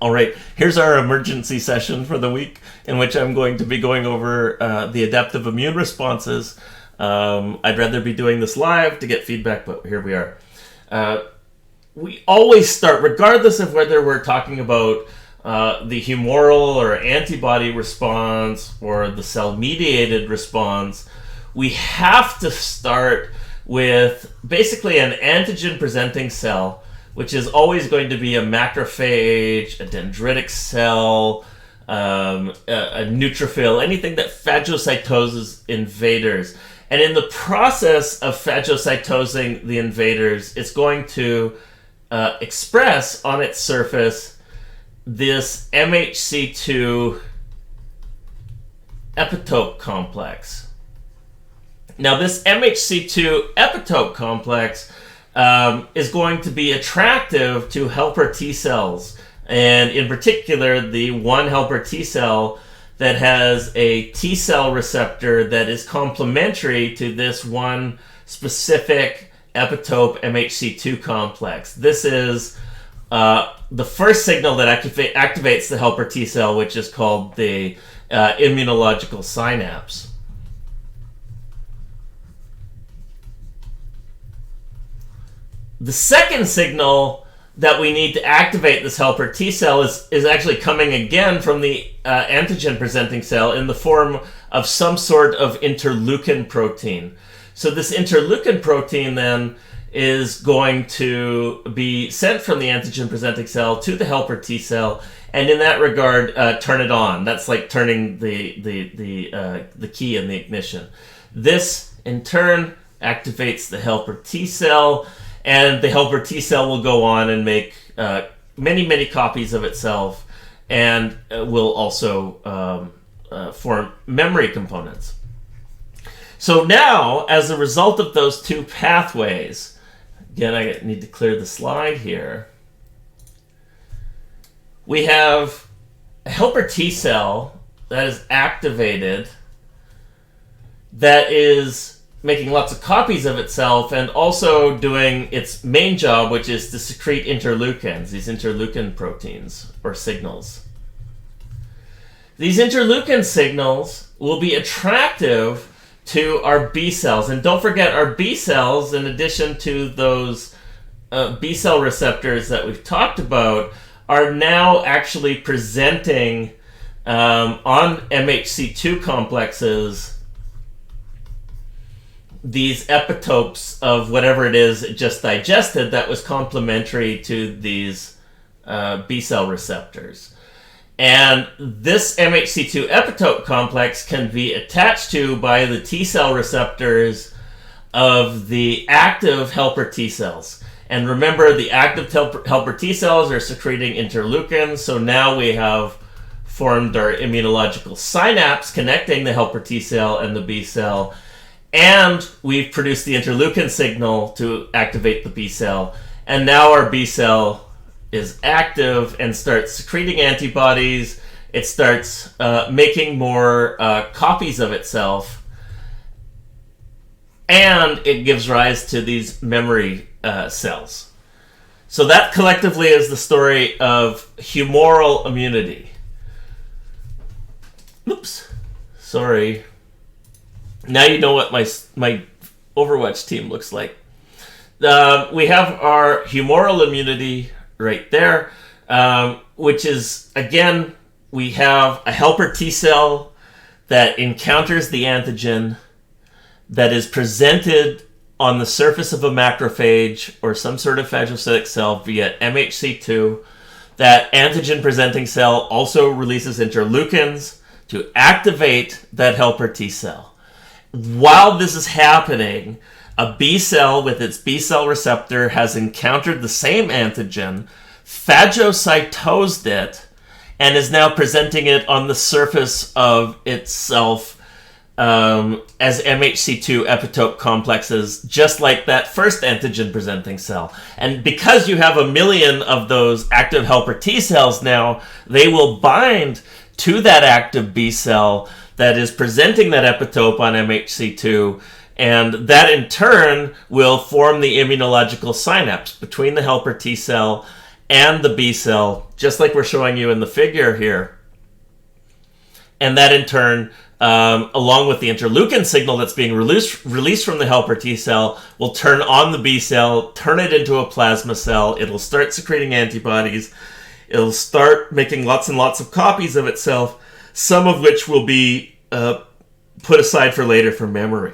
All right, here's our emergency session for the week, in which I'm going to be going over the adaptive immune responses. I'd rather be doing this live to get feedback, but here we are. We always start, regardless of whether we're talking about the humoral or antibody response or the cell-mediated response, we have to start with basically an antigen-presenting cell, which is always going to be a macrophage, a dendritic cell, a neutrophil, anything that phagocytoses invaders. And in the process of phagocytosing the invaders, it's going to express on its surface this MHC2 epitope complex. Now, this MHC2 epitope complex is going to be attractive to helper T cells, and in particular, the one helper T cell that has a T cell receptor that is complementary to this one specific epitope MHC2 complex. This is the first signal that activates the helper T cell, which is called the immunological synapse. The second signal that we need to activate this helper T cell is actually coming again from the antigen-presenting cell in the form of some sort of interleukin protein. So this interleukin protein then is going to be sent from the antigen-presenting cell to the helper T cell, and in that regard, turn it on. That's like turning the key in the ignition. This, in turn, activates the helper T cell, and the helper T cell will go on and make many copies of itself, and will also form memory components. So now, as a result of those two pathways, again, I need to clear the slide here, we have a helper T cell that is activated, that is making lots of copies of itself and also doing its main job, which is to secrete interleukins, these interleukin proteins or signals. These interleukin signals will be attractive to our B cells. And don't forget, our B cells, in addition to those B cell receptors that we've talked about, are now actually presenting on MHC2 complexes these epitopes of whatever it is it just digested that was complementary to these B cell receptors. And this MHC2 epitope complex can be attached to by the T cell receptors of the active helper T cells. And remember, the active helper T cells are secreting interleukins, so now we have formed our immunological synapse connecting the helper T cell and the B cell. And we've produced the interleukin signal to activate the B cell. And now our B cell is active and starts secreting antibodies. It starts making more copies of itself. And it gives rise to these memory cells. So that collectively is the story of humoral immunity. Oops. Sorry. Now you know what my Overwatch team looks like. We have our humoral immunity right there, which is, again, we have a helper T cell that encounters the antigen, that is presented on the surface of a macrophage or some sort of phagocytic cell via MHC2. That antigen-presenting cell also releases interleukins to activate that helper T cell. While this is happening, a B cell with its B cell receptor has encountered the same antigen, phagocytosed it, and is now presenting it on the surface of itself as MHC2 epitope complexes, just like that first antigen-presenting cell. And because you have 1 million of those active helper T cells now, they will bind to that active B cell that is presenting that epitope on MHC2, and that in turn will form the immunological synapse between the helper T cell and the B cell, just like we're showing you in the figure here. And that in turn, along with the interleukin signal that's being released from the helper T cell, will turn on the B cell, turn it into a plasma cell. It'll start secreting antibodies. It'll start making lots and lots of copies of itself, some of which will be put aside for later for memory.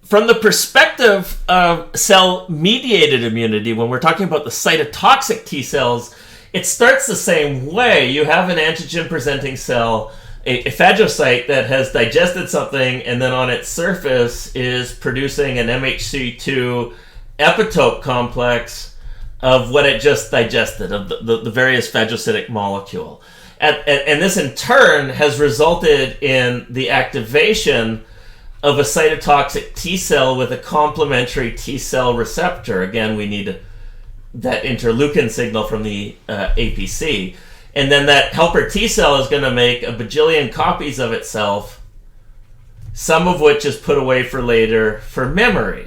From the perspective of cell-mediated immunity, when we're talking about the cytotoxic T cells, it starts the same way. You have an antigen-presenting cell, a phagocyte that has digested something, and then on its surface is producing an MHC2 epitope complex of what it just digested, of the various phagocytic molecule. And this, in turn, has resulted in the activation of a cytotoxic T cell with a complementary T cell receptor. Again, we need that interleukin signal from the APC. And then that helper T cell is going to make a bajillion copies of itself, some of which is put away for later for memory.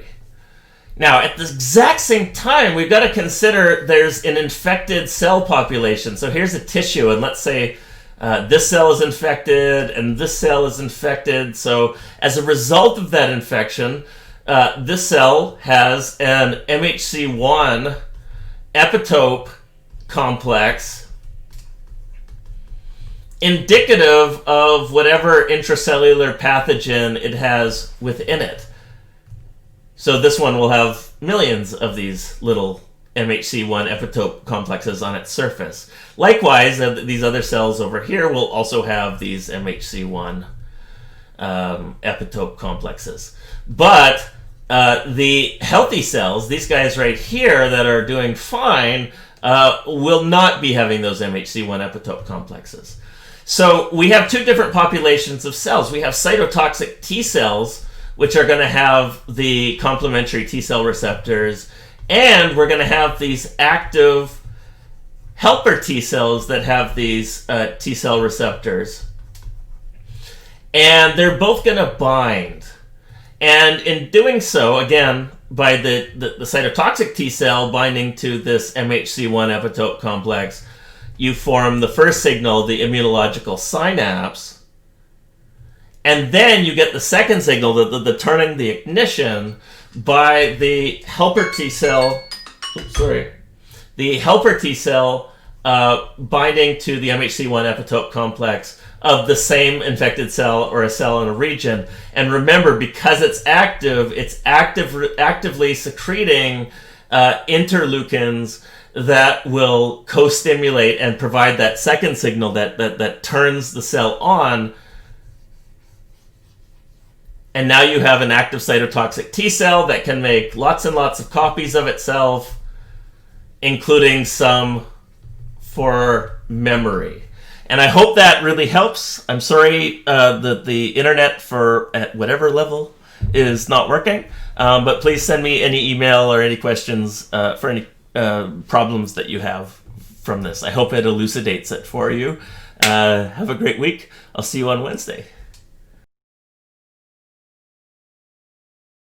Now, at the exact same time, we've got to consider there's an infected cell population. So here's a tissue, and let's say this cell is infected, and this cell is infected. So as a result of that infection, this cell has an MHC1 epitope complex indicative of whatever intracellular pathogen it has within it. So this one will have millions of these little MHC1 epitope complexes on its surface. Likewise, these other cells over here will also have these MHC1 epitope complexes. But the healthy cells, these guys right here that are doing fine, will not be having those MHC1 epitope complexes. So we have two different populations of cells. We have cytotoxic T cells, which are going to have the complementary T cell receptors, and we're going to have these active helper T cells that have these T cell receptors. And they're both going to bind. And in doing so, again, by the cytotoxic T cell binding to this MHC1 epitope complex, you form the first signal, the immunological synapse. And then you get the second signal, the turning the ignition, by the helper T cell. The helper T cell binding to the MHC1 epitope complex of the same infected cell or a cell in a region. And remember, because it's actively secreting interleukins that will co-stimulate and provide that second signal that turns the cell on. And now you have an active cytotoxic T cell that can make lots and lots of copies of itself, including some for memory. And I hope that really helps. I'm sorry that the internet at whatever level is not working, but please send me any email or any questions for any problems that you have from this. I hope it elucidates it for you. Have a great week. I'll see you on Wednesday.